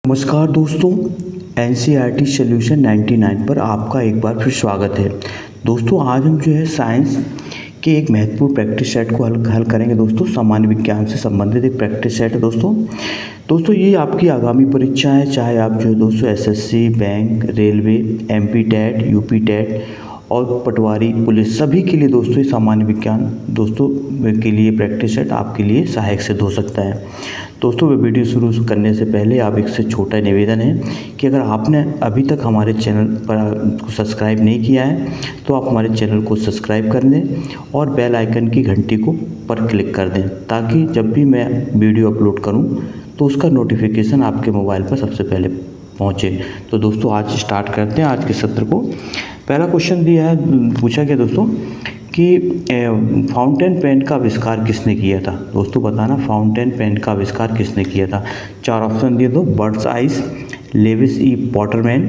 नमस्कार दोस्तों, NCERT solution 99 पर आपका एक बार फिर स्वागत है। दोस्तों आज हम जो है साइंस के एक महत्वपूर्ण प्रैक्टिस सेट को हल करेंगे। दोस्तों सामान्य विज्ञान से संबंधित एक प्रैक्टिस सेट है। दोस्तों ये आपकी आगामी परीक्षा है, चाहे आप जो है दोस्तों SSC, bank, railway, MP TET, UP TET और पटवारी, पुलिस सभी के लिए दोस्तों ये सामान्य विज्ञान दोस्तों के लिए प्रैक्टिस सेट आपके लिए सहायक सिद्ध हो सकता है। दोस्तों वीडियो शुरू करने से पहले आप एक से छोटा निवेदन है कि अगर आपने अभी तक हमारे चैनल पर सब्सक्राइब नहीं किया है तो आप हमारे चैनल को सब्सक्राइब कर दें और बेल आइकन की घंटी को पर क्लिक कर दें, ताकि जब भी मैं वीडियो अपलोड करूं तो उसका नोटिफिकेशन आपके मोबाइल पर सबसे पहले पहुंचे। तो दोस्तों आज स्टार्ट करते हैं आज के सत्र को। पहला क्वेश्चन दिया है, पूछा गया दोस्तों कि फाउंटेन पेन का आविष्कार किसने किया था। दोस्तों बताना फाउंटेन पेन का आविष्कार किसने किया था। चार ऑप्शन दिए, दो बर्ड्स आइज, लेविस ई बॉटरमैन,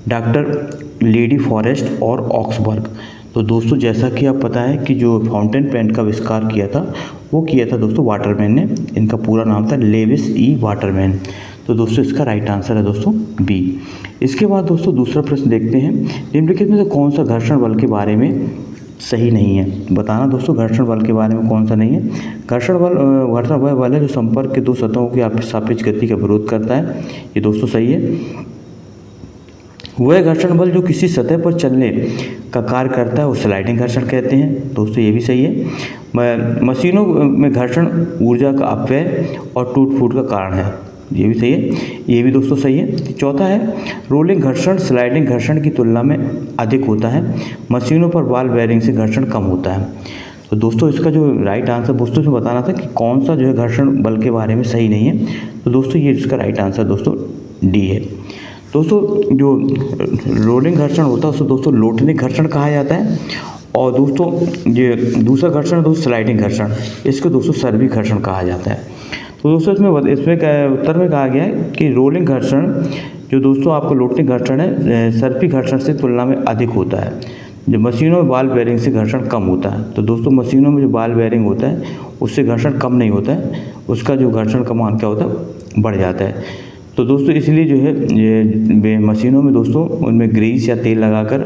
डॉक्टर लेडी फॉरेस्ट और ऑक्सबर्ग। तो दोस्तों जैसा कि आप पता है कि जो फाउंटेन पेन का आविष्कार किया था वो किया था दोस्तों वाटरमैन ने। इनका पूरा नाम था लेविस ई वाटरमैन। तो दोस्तों इसका राइट आंसर है दोस्तों बी। इसके बाद दोस्तों दूसरा प्रश्न देखते हैं, निम्नलिखित में से कौन सा घर्षण बल के बारे में सही नहीं है। बताना दोस्तों घर्षण बल के बारे में कौन सा नहीं है। घर्षण बल है जो संपर्क के दो सतहों की सापेक्ष गति का विरोध करता है, ये दोस्तों सही है। वह घर्षण बल जो किसी सतह पर चलने का कार्य करता है वो स्लाइडिंग घर्षण कहते हैं, दोस्तों ये भी सही है। मशीनों में घर्षण ऊर्जा का अपव्यय और टूट फूट का कारण है, ये भी सही है, ये भी दोस्तों सही है। चौथा है रोलिंग घर्षण स्लाइडिंग घर्षण की तुलना में अधिक होता है, मशीनों पर बॉल बेयरिंग से घर्षण कम होता है। तो दोस्तों इसका जो राइट आंसर दोस्तों इसमें बताना था कि कौन सा जो है घर्षण बल के बारे में सही नहीं है। तो दोस्तों ये इसका राइट आंसर दोस्तों डी है। दोस्तों जो रोलिंग घर्षण होता है उसको दोस्तों लोटने घर्षण कहा जाता है, और दोस्तों ये दूसरा घर्षण दोस्तों स्लाइडिंग घर्षण, इसको दोस्तों सर्वी घर्षण कहा जाता है। तो दोस्तों इसमें उत्तर में कहा गया है कि रोलिंग घर्षण जो दोस्तों आपको लोटने घर्षण है सर्पी घर्षण से तुलना में अधिक होता है, जो मशीनों में बॉल बेयरिंग से घर्षण कम होता है। तो दोस्तों मशीनों में जो बॉल बेयरिंग होता है उससे घर्षण कम नहीं होता है, उसका जो घर्षण का मान क्या होता है बढ़ जाता है। तो दोस्तों इसलिए जो है ये मशीनों में दोस्तों उनमें ग्रीस या तेल लगाकर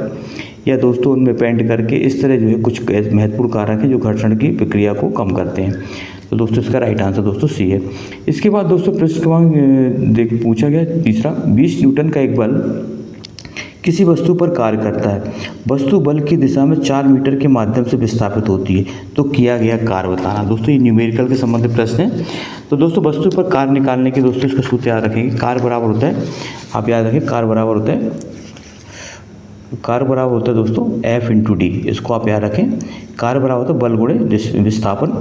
या दोस्तों उनमें पेंट करके इस तरह जो है कुछ महत्वपूर्ण कारक है जो घर्षण की प्रक्रिया को कम करते हैं। तो दोस्तों इसका राइट आंसर दोस्तों सी है। इसके बाद दोस्तों प्रश्न क्रमांक पूछा गया तीसरा, 20 न्यूटन का एक बल किसी वस्तु पर कार्य करता है, वस्तु बल की दिशा में 4 मीटर के माध्यम से विस्थापित होती है, तो किया गया कार्य बताना। दोस्तों ये न्यूमेरिकल के संबंधित प्रश्न है। तो दोस्तों वस्तु पर कार्य निकालने के दोस्तों इसका सूत्र याद रखेंगे, कार्य बराबर होता है, आप याद रखें कार्य बराबर होता है दोस्तों F×D, इसको आप याद रखें। कार्य बराबर होता है बल गुणे विस्थापन,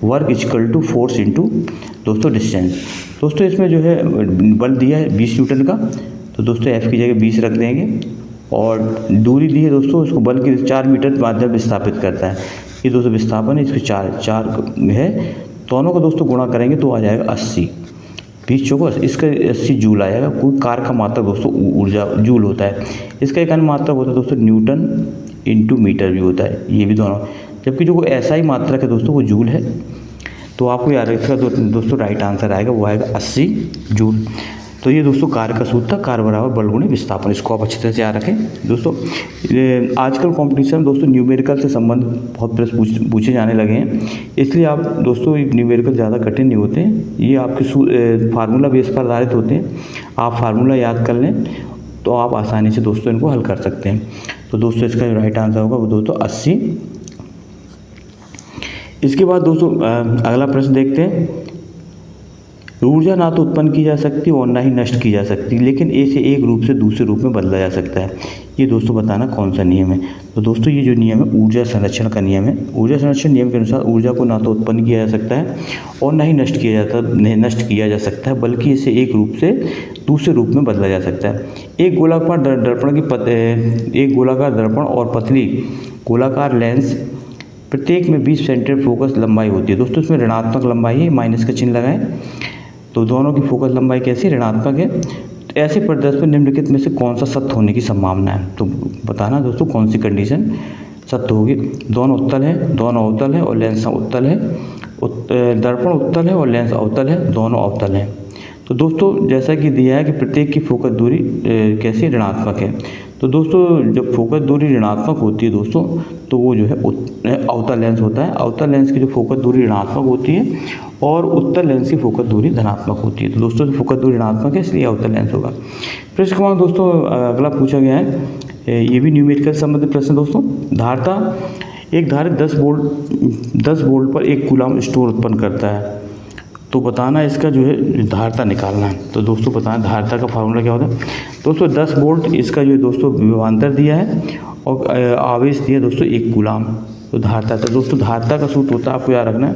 work equal to force into दोस्तों डिस्टेंस। दोस्तों इसमें जो है बल दिया है 20 न्यूटन का, तो दोस्तों F की जगह 20 रख देंगे, और दूरी दी है दोस्तों उसको बल की 4 मीटर माध्यम विस्थापित करता है, ये दोस्तों विस्थापन है, इसको 4 है, दोनों को दोस्तों गुणा करेंगे तो आ जाएगा 80, 20 चौको इसका 80 जूल आएगा। कोई कार का मात्रक दोस्तों ऊर्जा जूल होता है, इसका एक अन्य मात्रक होता है दोस्तों न्यूटन इंटू मीटर भी होता है, ये भी दोनों, जबकि जो ऐसा ही मात्रक है दोस्तों वो जूल है। तो आपको याद रखिएगा दोस्तों राइट आंसर आएगा वो आएगा 80 जूल। तो ये दोस्तों कार्य का सूत्र था, कार्य बराबर बल गुणे विस्थापन, इसको आप अच्छी तरह से याद रखें। दोस्तों आजकल कंपटीशन में दोस्तों न्यूमेरिकल से संबंधित बहुत प्रश्न पूछे जाने लगे हैं, इसलिए आप दोस्तों न्यूमेरिकल ज़्यादा कठिन नहीं होते हैं, ये आपके फार्मूला बेस पर आधारित होते हैं। आप फार्मूला याद कर लें तो आप आसानी से दोस्तों इनको हल कर सकते हैं। तो दोस्तों इसका जो राइट आंसर होगा वो दोस्तों 80। इसके बाद दोस्तों अगला प्रश्न देखते हैं, ऊर्जा ना तो उत्पन्न की जा सकती और ना ही नष्ट की जा सकती, लेकिन इसे एक रूप से दूसरे रूप में बदला जा सकता है, ये दोस्तों बताना कौन सा नियम है। तो दोस्तों ये जो नियम है ऊर्जा संरक्षण का नियम है। ऊर्जा संरक्षण नियम के अनुसार ऊर्जा को ना तो उत्पन्न किया जा सकता है और ना ही नष्ट किया जा सकता है, बल्कि इसे एक रूप से दूसरे रूप में बदला जा सकता है। एक गोलाकार दर्पण और पतली गोलाकार लेंस प्रत्येक में 20 सेंटीमीटर फोकस लंबाई होती है। दोस्तों इसमें ऋणात्मक लंबाई है, माइनस का चिन्ह लगाएं, तो दोनों की फोकस लंबाई कैसी ऋणात्मक है। तो ऐसे परिदृश्य में निम्नलिखित में से कौन सा सत्य होने की संभावना है, तो बताना दोस्तों कौन सी कंडीशन सत्य होगी। दोनों उत्तल है, दोनों अवतल है और लेंस उत्तल है, दर्पण उत्तल है और लेंस अवतल है, दोनों अवतल है। तो दोस्तों जैसा कि दिया है कि प्रत्येक की फोकस दूरी कैसी ऋणात्मक है। तो दोस्तों जब फोकस दूरी ऋणात्मक होती है दोस्तों, तो वो जो है अवतल लेंस होता है। अवतल लेंस की जो फोकस दूरी ऋणात्मक होती है और उत्तल लेंस की फोकस दूरी धनात्मक होती है। तो दोस्तों फोकस दूरी ऋणात्मक है, इसलिए अवतल लेंस होगा। प्रश्न क्रमांक दोस्तों अगला पूछा गया है, ये भी न्यूमेरिकल संबंधित प्रश्न दोस्तों। धारता एक धारित 10 वोल्ट पर 1 कूलम स्टोर उत्पन्न करता है, तो बताना इसका जो है धारता निकालना है। तो दोस्तों बताना धारता का फार्मूला क्या होता है। दोस्तों 10 वोल्ट इसका जो है दोस्तों विभवांतर दिया है और आवेश दिया दोस्तों 1 कूलम। तो धारता, तो दोस्तों धारता का सूत्र होता है, आपको याद रखना है,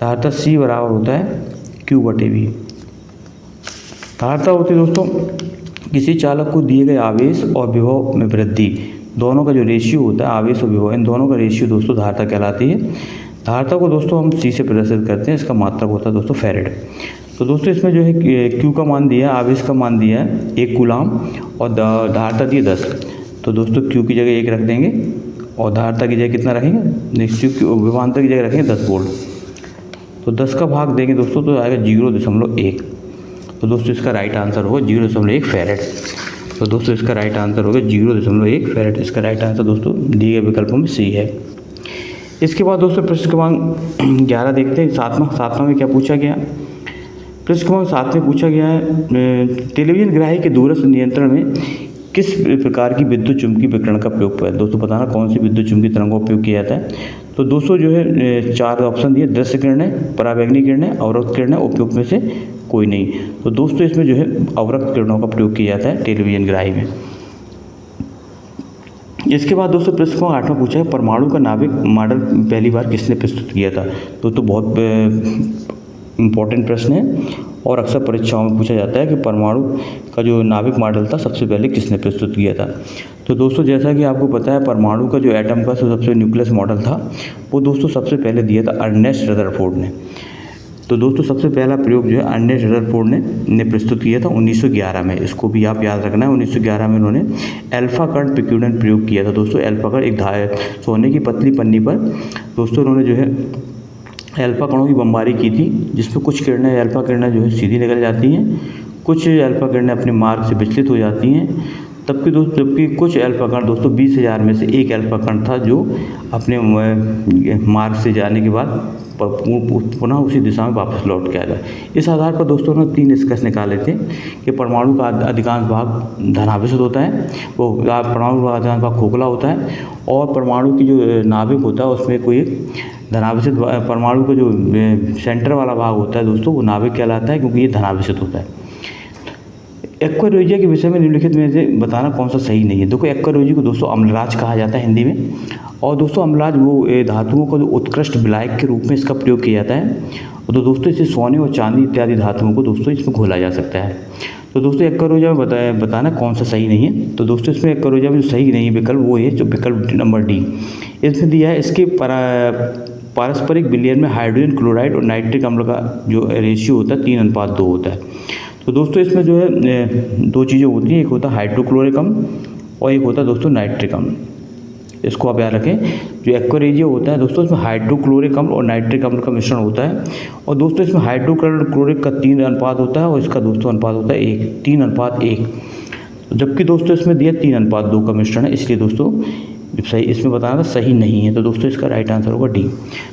धारता C बराबर होता है Q/V। धारता होती है दोस्तों किसी चालक को दिए गए आवेश और विभव में वृद्धि, दोनों का जो रेशियो होता है, आवेश और विभव, इन दोनों का रेशियो दोस्तों धारता कहलाती है। धारता को दोस्तों हम C से प्रदर्शित करते हैं, इसका मात्रक होता है दोस्तों फैरेड। तो दोस्तों इसमें जो है Q का मान दिया है, आवेश का मान दिया है 1 कूलम और धारता दी 10। तो दोस्तों Q की जगह 1 रख देंगे और धारता की जगह कितना रखेंगे, नेक्स्ट विभवांतर की जगह रखेंगे 10 वोल्ट। तो 10 का भाग देंगे दोस्तों तो आएगा 0.1। तो दोस्तों इसका राइट आंसर होगा 0.1 फैरेड। तो दोस्तों इसका राइट आंसर होगा 0.1 फैरेड। इसका राइट आंसर दोस्तों दिए गए विकल्पों में C है। इसके बाद दोस्तों प्रश्न क्रमांक 11 देखते हैं। सातवां में क्या पूछा गया। प्रश्न क्रमांक 7 में पूछा गया है, टेलीविजन ग्राही के दूरस्थ नियंत्रण में किस प्रकार की विद्युत चुम्बकीय विकिरण का प्रयोग है। दोस्तों बताना कौन सी विद्युत चुम्बकीय तरंग का उपयोग किया जाता है। तो दोस्तों जो है 4 ऑप्शन दिए, दृश्य किरणें, पराबैंगनी किरणें, अवरक्त किरणें, उपयुक्त में से कोई नहीं। तो दोस्तों इसमें जो है अवरक्त किरणों का प्रयोग किया जाता है टेलीविजन ग्राही में। इसके बाद दोस्तों प्रश्न को 8वां पूछा है, परमाणु का नाभिक मॉडल पहली बार किसने प्रस्तुत किया था। दोस्तों बहुत इम्पोर्टेंट प्रश्न है और अक्सर परीक्षाओं में पूछा जाता है कि परमाणु का जो नाभिक मॉडल था सबसे पहले किसने प्रस्तुत किया था। तो दोस्तों जैसा कि आपको पता है परमाणु का जो एटम का सबसे न्यूक्लियस मॉडल था वो दोस्तों सबसे पहले दिया था अर्नेस्ट रदरफोर्ड ने। तो दोस्तों सबसे पहला प्रयोग जो है अर्नेस्ट रदरफोर्ड ने प्रस्तुत किया था 1911 में। इसको भी आप याद रखना है, 1911 में उन्होंने अल्फा कण प्रकीर्णन प्रयोग किया था। दोस्तों अल्फा कण एक सोने की पतली पन्नी पर दोस्तों उन्होंने जो है अल्फा कणों की बमबारी की थी, जिसमें कुछ किरणें अल्फा किरणें जो है सीधी निकल जाती हैं, कुछ अल्फा किरणें अपने मार्ग से विचलित हो जाती हैं। जबकि कुछ अल्फा कण दोस्तों 20,000 में से एक अल्फा कण था जो अपने मार्ग से जाने के बाद पुनः उसी दिशा में वापस लौट के आ जाए। इस आधार पर दोस्तों उन्होंने 3 निष्कर्ष निकाले थे कि परमाणु का अधिकांश भाग धनावेशित होता है, वो परमाणु का अधिकांश भाग खोखला होता है, और परमाणु की जो नाभिक होता है उसमें कोई धनावेशित परमाणु का जो सेंटर वाला भाग होता है दोस्तों वो नाभिक कहलाता है, क्योंकि ये धनावेशित होता है। एक्वारियोजिया के विषय में निम्नलिखित में से बताना कौन सा सही नहीं है। देखो एक्वारियोजिया को दोस्तों अम्लराज कहा जाता है हिंदी में, और दोस्तों अम्लराज वो धातुओं का जो उत्कृष्ट विलायक के रूप में इसका प्रयोग किया जाता है। तो दोस्तों इसे सोने और चांदी इत्यादि धातुओं को दोस्तों इसमें घोला जा सकता है। तो दोस्तों एक्वारियोजिया में बताना कौन सा सही नहीं है। तो दोस्तों इसमें एक्वारियोजिया में जो सही नहीं है विकल्प वो है जो विकल्प नंबर D। इसमें दिया है इसके पारस्परिक विलयन में हाइड्रोजन क्लोराइड और नाइट्रिक अम्ल का जो रेशियो होता है 3:2 होता है। तो दोस्तों इसमें जो है 2 चीज़ें होती हैं, एक होता है हाइड्रोक्लोरिक अम्ल और एक होता है दोस्तों नाइट्रिक अम्ल। इसको आप याद रखें। जो एक्वारियोजिया होता है दोस्तों इसमें हाइड्रोक्लोरिक अम्ल और नाइट्रिक अम्ल का मिश्रण होता है, और दोस्तों इसमें हाइड्रोक्लोरिक का 3 अनुपात होता है और इसका दोस्तों अनुपात होता है 3:1। जबकि दोस्तों इसमें दिया 3:2 का मिश्रण है, इसलिए दोस्तों सही इसमें बताना सही नहीं है। तो दोस्तों इसका राइट आंसर होगा D।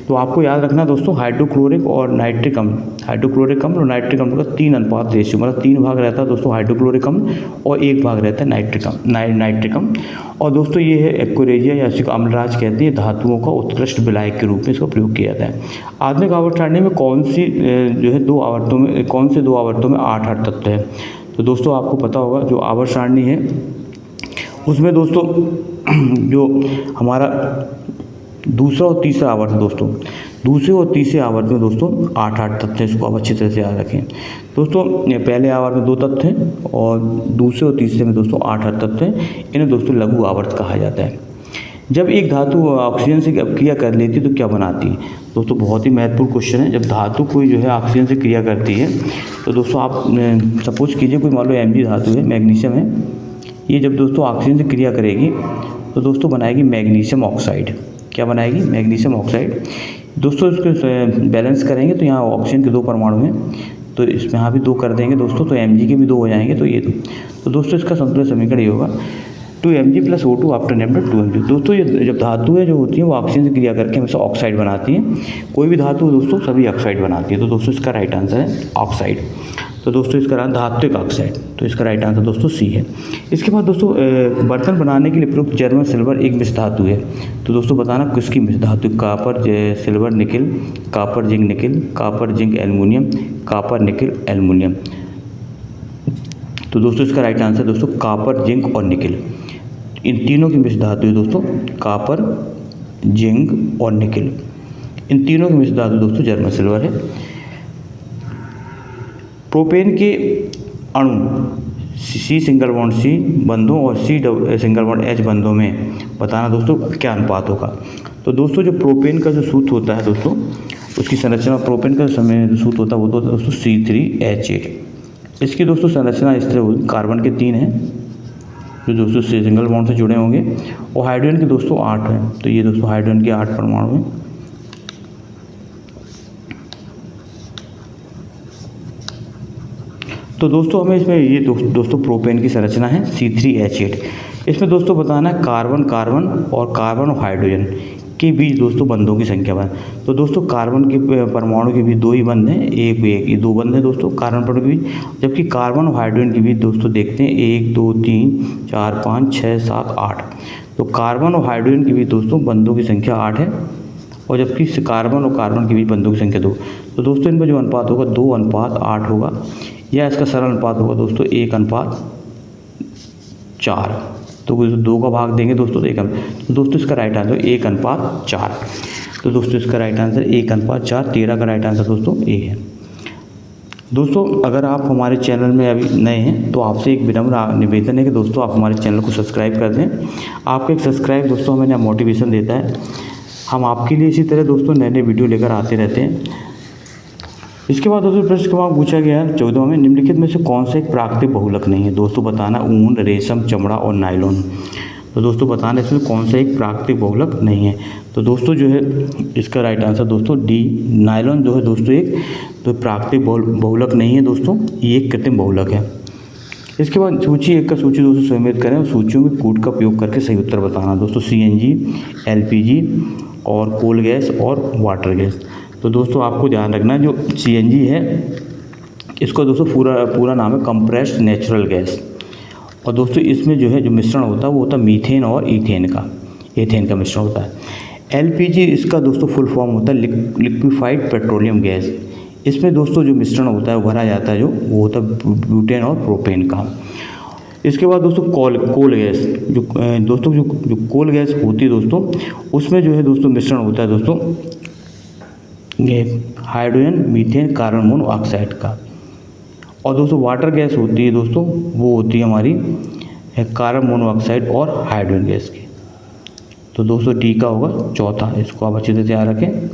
तो आपको याद रखना दोस्तों हाइड्रोक्लोरिक और नाइट्रिक अम्ल, हाइड्रोक्लोरिक अम्ल और नाइट्रिक अम्ल का 3 अनुपात रेशियो, मतलब 3 भाग रहता है दोस्तों हाइड्रोक्लोरिक अम्ल और 1 भाग रहता है नाइट्रिक अम्ल। और दोस्तों ये है एक्वारियोजिया या इसको अम्लराज कहते हैं, धातुओं का उत्कृष्ट विलायक के रूप में इसका प्रयोग किया जाता है। आधुनिक आवर्त सारणी में कौन से 2 आवर्तों में 8 तत्व है। तो दोस्तों आपको पता होगा जो आवर्त सारणी है उसमें दोस्तों जो हमारा दूसरा और तीसरा आवर्त है दोस्तों, दूसरे और तीसरे आवर्त में दोस्तों 8 तत्व हैं। इसको आप अच्छी तरह से याद रखें दोस्तों। पहले आवर्त में 2 तत्व हैं और दूसरे और तीसरे में दोस्तों 8 तत्व हैं। इन्हें दोस्तों लघु आवर्त कहा जाता है। जब एक धातु ऑक्सीजन से क्रिया कर लेती है तो क्या बनाती है। दोस्तों बहुत ही महत्वपूर्ण क्वेश्चन है। जब धातु कोई जो है ऑक्सीजन से क्रिया करती है तो दोस्तों आप सपोज कीजिए कोई मान लो Mg धातु है, मैग्नीशियम है, ये जब दोस्तों ऑक्सीजन से क्रिया करेगी तो दोस्तों बनाएगी मैग्नीशियम ऑक्साइड। क्या बनाएगी, मैग्नीशियम ऑक्साइड। दोस्तों इसको बैलेंस करेंगे तो यहाँ ऑक्सीजन के 2 परमाणु हैं, तो इसमें यहाँ भी 2 कर देंगे दोस्तों, तो Mg के भी 2 हो जाएंगे, तो ये 2। तो दोस्तों इसका संतुलन समीकरण ये होगा 2Mg + O2 after lambda 2Mg। दोस्तों ये जब धातु है जो होती है वो ऑक्सीजन से क्रिया करके हमेशा ऑक्साइड बनाती है। कोई भी धातु दोस्तों सभी ऑक्साइड बनाती है। तो दोस्तों इसका राइट आंसर है ऑक्साइड। तो दोस्तों इसका धात्विक ऑक्साइड, तो इसका राइट आंसर दोस्तों सी है। इसके बाद दोस्तों बर्तन बनाने के लिए प्रयुक्त जर्मन सिल्वर एक मिश्र धातु है। तो दोस्तों बताना किसकी मिश्र धातु, copper silver nickel, copper zinc nickel, copper zinc aluminium, copper nickel aluminium. तो दोस्तों इसका राइट आंसर दोस्तों कापर जिंक और निकिल, इन तीनों की मिश्र धातु है दोस्तों, कापर जिंक और निकिल, इन तीनों की मिश्र धातु दोस्तों जर्मन सिल्वर है। प्रोपेन के अणु C सिंगल बॉन्ड C बंधों और C सिंगल बॉन्ड H बंधों में बताना दोस्तों क्या अनुपात होगा। तो दोस्तों जो प्रोपेन का जो सूत्र होता है दोस्तों, उसकी संरचना प्रोपेन का समय जो सूत्र होता है वो तो दोस्तों C3H8। इसकी दोस्तों संरचना इस तरह होगी, कार्बन के 3 हैं जो दोस्तों C सिंगल बॉन्ड से जुड़े होंगे, और हाइड्रोजन के दोस्तों 8 हैं। तो ये दोस्तों हाइड्रोजन के 8 परमाणु हैं। तो दोस्तों हमें इसमें ये दोस्तों प्रोपेन की संरचना है C3H8। इसमें दोस्तों बताना है कार्बन कार्बन और कार्बन और हाइड्रोजन के बीच दोस्तों बंधों की संख्या बताना। तो दोस्तों कार्बन के परमाणु के बीच 2 ही बंध हैं, एक ये 2 बंध हैं दोस्तों कार्बन परमाणु के बीच, जबकि कार्बन और हाइड्रोजन के बीच दोस्तों देखते हैं 1 2 3 4 5 6 7 8। तो कार्बन और हाइड्रोजन के बीच दोस्तों बंधों की संख्या 8 है, और जबकि कार्बन और कार्बन के बीच बंधों की संख्या 2। तो दोस्तों इनमें जो अनुपात होगा 2:8 होगा, या इसका सरल अनुपात होगा दोस्तों 1:4। तो 2 का भाग देंगे दोस्तों तो 1। तो दोस्तों इसका राइट आंसर 1:4। तो दोस्तों इसका राइट आंसर 1:4। 13 का राइट आंसर दोस्तों ए है। दोस्तों अगर आप हमारे चैनल में अभी नए हैं तो आपसे एक विनम्र निवेदन है कि दोस्तों आप हमारे चैनल को सब्सक्राइब कर दें। आपका एक सब्सक्राइब दोस्तों हमें मोटिवेशन देता है। हम आपके लिए इसी तरह दोस्तों नए नए वीडियो लेकर आते रहते हैं। इसके बाद दोस्तों प्रश्न क्रमांक पूछा गया है 14वां में, निम्नलिखित में से कौन सा एक प्राकृतिक बहुलक नहीं है। दोस्तों बताना ऊन, रेशम, चमड़ा और नायलॉन। तो दोस्तों बताना इसमें कौन सा एक प्राकृतिक बहुलक नहीं है। तो दोस्तों जो है इसका राइट आंसर दोस्तों डी, नायलॉन जो है दोस्तों एक तो प्राकृतिक बहुलक नहीं है दोस्तों, ये एक कृत्रिम बहुलक है। इसके बाद सूची 1 का सूची दोस्तों सम्मिलित करें और सूचियों के कोड का उपयोग करके सही उत्तर बताना। दोस्तों CNG, LPG और कोल गैस और वाटर गैस। तो दोस्तों आपको ध्यान रखना जो CNG है इसका दोस्तों पूरा नाम है कंप्रेस्ड नेचुरल गैस, और दोस्तों इसमें जो है जो मिश्रण होता है वो होता है मीथेन और एथेन का मिश्रण होता है। LPG इसका दोस्तों फुल फॉर्म होता है लिक्विफाइड पेट्रोलियम गैस। इसमें दोस्तों जो मिश्रण होता है वो भरा जाता है जो वो होता है ब्यूटेन और प्रोपेन का। इसके बाद दोस्तों कोल गैस जो दोस्तों जो कोल गैस होती है दोस्तों उसमें जो है दोस्तों मिश्रण होता है दोस्तों ये हाइड्रोजन, मीथेन, कार्बन मोनोऑक्साइड का। और दोस्तों वाटर गैस होती है दोस्तों वो होती है हमारी कार्बन मोनोऑक्साइड और हाइड्रोजन गैस की। तो दोस्तों डी का होगा चौथा, इसको आप अच्छे से याद रखें।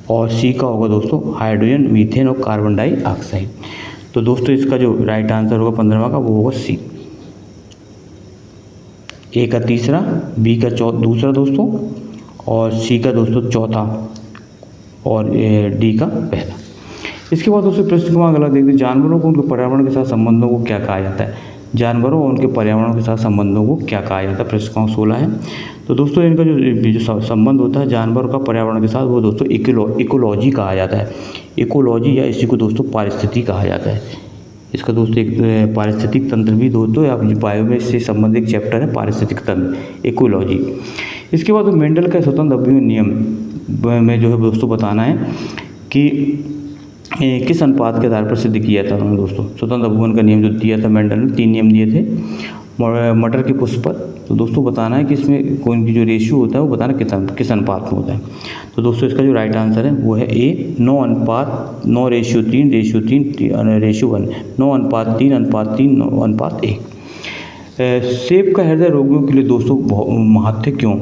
और सी का होगा दोस्तों हाइड्रोजन, मीथेन और कार्बन डाइऑक्साइड। तो दोस्तों इसका जो राइट आंसर होगा 15वां का वो होगा सी। ए का तीसरा, बी का दूसरा दोस्तों, और सी का दोस्तों चौथा, और डी का पहला। इसके बाद दोस्तों प्रश्न क्रमांक अगला देखते हैं, जानवरों को उनके पर्यावरण के साथ संबंधों को क्या कहा जाता है। जानवरों और उनके पर्यावरण के साथ संबंधों को क्या कहा जाता है। प्रश्न क्रमांक 16 है। तो दोस्तों इनका जो संबंध होता है जानवरों का पर्यावरण के साथ वो दोस्तों इकोलॉजी कहा जाता है। इकोलॉजी या इसी को दोस्तों पारिस्थितिकी कहा जाता है। इसका दोस्तों एक पारिस्थितिक तंत्र भी दोस्तों आप बायो में से संबंधित चैप्टर है पारिस्थितिक तंत्र, इकोलॉजी। इसके बाद मेंडल का स्वतंत्र अभिन्न नियम में जो है दोस्तों बताना है कि किस अनुपात के आधार पर सिद्ध किया था उन्होंने दोस्तों। स्वतंत्र अभिन्न का नियम जो दिया था मेंडल ने 3 नियम दिए थे मटर के पुष्प पर। तो दोस्तों बताना है कि इसमें कौन की जो रेशियो होता है वो बताना किस अनुपात में होता है। तो दोस्तों इसका जो राइट आंसर है वो है ए, 9:3:3:1, 9:3:3:1। सेब का हृदय रोगियों के लिए दोस्तों महत्व क्यों।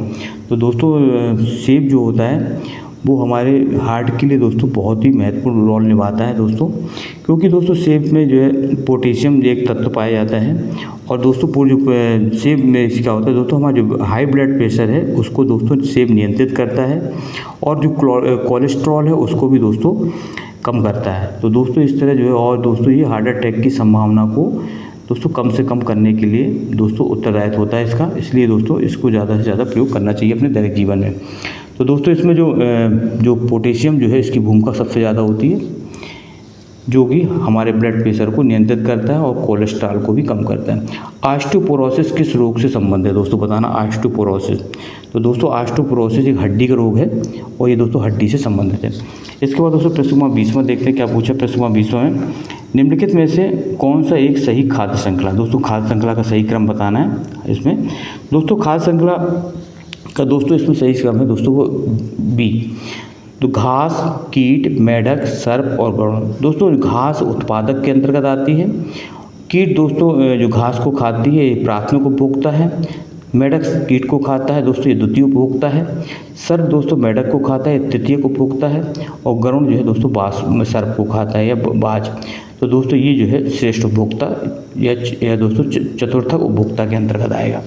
तो दोस्तों सेब जो होता है वो हमारे हार्ट के लिए दोस्तों बहुत ही महत्वपूर्ण रोल निभाता है दोस्तों, क्योंकि दोस्तों सेब में जो है पोटेशियम एक तत्व पाया जाता है। और दोस्तों जो सेब में क्या होता है दोस्तों हमारा जो हाई ब्लड प्रेशर है उसको दोस्तों सेब नियंत्रित करता है, और जो कोलेस्ट्रॉल है उसको भी दोस्तों कम करता है। तो दोस्तों इस तरह जो है, और दोस्तों ये हार्ट अटैक की संभावना को दोस्तों कम से कम करने के लिए दोस्तों उत्तरदायित्व होता है इसका, इसलिए दोस्तों इसको ज़्यादा से ज़्यादा प्रयोग करना चाहिए अपने दैनिक जीवन में। तो दोस्तों इसमें जो पोटेशियम जो है इसकी भूमिका सबसे ज़्यादा होती है, जो कि हमारे ब्लड प्रेशर को नियंत्रित करता है और कोलेस्ट्रॉल को भी कम करता है। ऑस्टियोपोरोसिस किस रोग से संबंधित है दोस्तों, बताना। ऑस्टियोपोरोसिस, तो दोस्तों ऑस्टियोपोरोसिस एक हड्डी का रोग है और ये दोस्तों हड्डी से संबंधित है। इसके बाद दोस्तों प्रश्न नंबर 20वां देखते हैं क्या पूछा। प्रश्न नंबर 20वां में निम्नलिखित में से कौन सा एक सही खाद्य श्रृंखला, दोस्तों खाद्य श्रृंखला का सही क्रम बताना है इसमें। दोस्तों खाद्य श्रृंखला का दोस्तों इसमें सही क्रम है दोस्तों वो बी, तो घास, कीट, मेढक, सर्प और गरुड़। दोस्तों घास उत्पादक के अंतर्गत आती है। कीट दोस्तों जो घास को खाती है ये प्राथमिक उपभोक्ता है। मेढक कीट को खाता है दोस्तों, ये द्वितीय उपभोक्ता है। सर्प दोस्तों मेढक को खाता है, तृतीयक उपभोक्ता है। और गरुड़ जो है दोस्तों सर्प को खाता है या बाज। तो दोस्तों ये जो है श्रेष्ठ उपभोक्ता या दोस्तों चतुर्थक उपभोक्ता के अंतर्गत आएगा।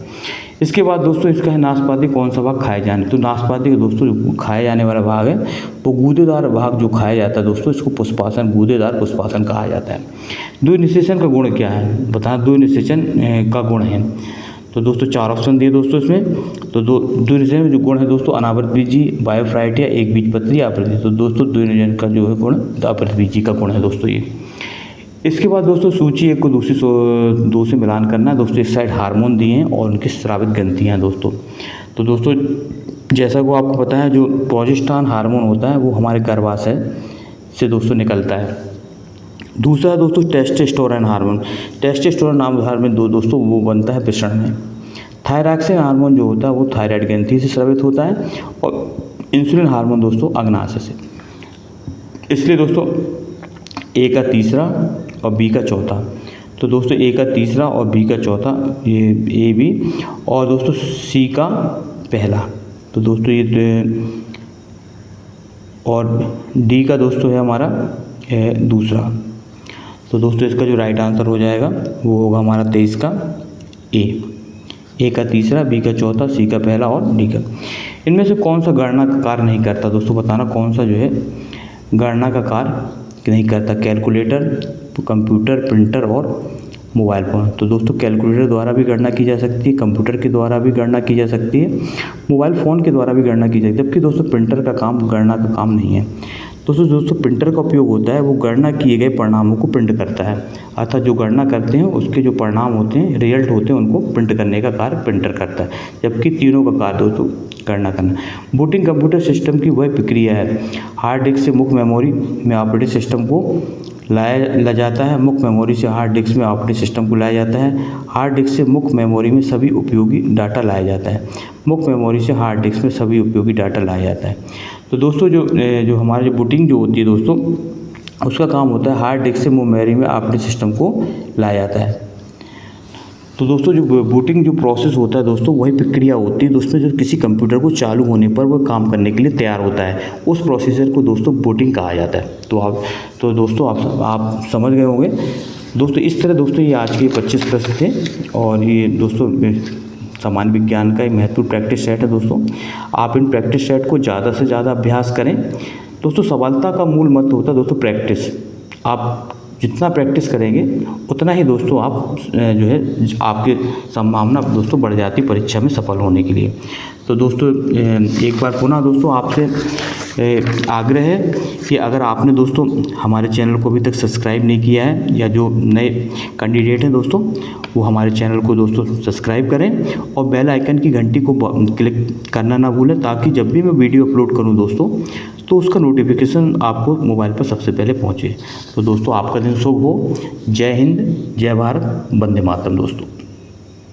इसके बाद दोस्तों इसका है नाशपाती कौन सा भाग खाए जाने, तो नाशपाती के दोस्तों जो खाए जाने वाला भाग है वो गूदेदार भाग जो खाया जाता है दोस्तों, इसको पुष्पासन, गूदेदार पुष्पासन कहा जाता है। द्विनिषेचन का गुण क्या है, बताएं द्विनिषेचन का गुण है। तो दोस्तों 4 ऑप्शन दिए दोस्तों इसमें। तो द्विनिषेचन में जो गुण है दोस्तों अनावृत बीजी, बायोफ्राइट या एक बीजपत्री आवृत्ति। तो दोस्तों द्विनिषेचन का जो है गुण आवृत बीजी का गुण है दोस्तों ये। इसके बाद दोस्तों सूची 1 को दूसरी 2 से मिलान करना है दोस्तों। इस साइड हार्मोन दिए हैं और उनकी स्रावित ग्रंथियाँ हैं दोस्तों। तो दोस्तों जैसा को आपको पता है जो प्रोजेस्टेरॉन हार्मोन होता है वो हमारे गर्भाशय से दोस्तों निकलता है। दूसरा दोस्तों टेस्टोस्टेरोन हार्मोन, टेस्टोस्टेरोन नाम हार्मोन दोस्तों वो बनता है वृषण में। थायरॉक्सिन हार्मोन जो होता है वो थायराइड ग्रंथि से स्रावित होता है। और इंसुलिन हार्मोन दोस्तों अग्नाशय से। इसलिए दोस्तों ए का तीसरा और बी का चौथा। तो दोस्तों ए का तीसरा और बी का चौथा ये ए बी, और दोस्तों सी का पहला। तो दोस्तों ये और डी का दोस्तों है हमारा दूसरा। तो दोस्तों इसका जो राइट आंसर हो जाएगा वो होगा हमारा 23 का ए का तीसरा, बी का चौथा, सी का पहला और डी का। इनमें से कौन सा गणना का कार्य नहीं करता दोस्तों, बताना कौन सा जो है गणना का कार्य नहीं करता। कैलकुलेटर, कंप्यूटर, प्रिंटर और मोबाइल फ़ोन। तो दोस्तों कैलकुलेटर द्वारा भी गणना की जा सकती है, कंप्यूटर के द्वारा भी गणना की जा सकती है, मोबाइल फ़ोन के द्वारा भी गणना की जाती है। जबकि दोस्तों प्रिंटर का काम गणना का काम नहीं है। दोस्तों प्रिंटर का उपयोग होता है वो गणना किए गए परिणामों को प्रिंट करता है, अर्थात जो गणना करते हैं उसके जो परिणाम होते हैं, रिजल्ट होते हैं, उनको प्रिंट करने का कार्य प्रिंटर करता है। जबकि तीनों का कार्य दोस्तों गणना करना। बूटिंग कंप्यूटर सिस्टम की वह प्रक्रिया है हार्ड डिस्क से मुख्य मेमोरी में ऑपरेटिंग सिस्टम को लाया जाता है। मुख्य मेमोरी से हार्ड डिस्क में ऑपरेटिंग सिस्टम को लाया जाता है। हार्ड डिस्क से मुख्य मेमोरी में सभी उपयोगी डाटा लाया जाता है। मुख्य मेमोरी से हार्ड डिस्क में सभी उपयोगी डाटा लाया जाता है। तो दोस्तों जो हमारी जो बूटिंग जो होती है दोस्तों उसका काम होता है हार्ड डिस्क से मेमोरी में ऑपरेटिंग सिस्टम को लाया जाता है। तो दोस्तों जो बूटिंग जो प्रोसेस होता है दोस्तों वही प्रक्रिया होती है दोस्तों जो किसी कंप्यूटर को चालू होने पर वो काम करने के लिए तैयार होता है, उस प्रोसीजर को दोस्तों बूटिंग कहा जाता है। तो दोस्तों आप समझ गए होंगे दोस्तों। इस तरह दोस्तों ये आज के 25 प्रश्न थे और ये दोस्तों सामान्य विज्ञान का एक महत्वपूर्ण प्रैक्टिस सेट है दोस्तों। आप इन प्रैक्टिस सेट को ज़्यादा से ज़्यादा अभ्यास करें दोस्तों। सफलता का मूल मंत्र होता है दोस्तों प्रैक्टिस। आप जितना प्रैक्टिस करेंगे उतना ही दोस्तों आप जो है आपकी संभावना दोस्तों बढ़ जाती परीक्षा में सफल होने के लिए। तो दोस्तों एक बार पुनः दोस्तों आपसे आग्रह है कि अगर आपने दोस्तों हमारे चैनल को अभी तक सब्सक्राइब नहीं किया है या जो नए कैंडिडेट हैं दोस्तों वो हमारे चैनल को दोस्तों सब्सक्राइब करें और बेल आइकन की घंटी को क्लिक करना ना भूलें, ताकि जब भी मैं वीडियो अपलोड करूं दोस्तों तो उसका नोटिफिकेशन आपको मोबाइल पर सबसे पहले पहुंचे। तो दोस्तों आपका दिन शुभ हो। जय हिंद, जय भारत, वंदे मातरम दोस्तों।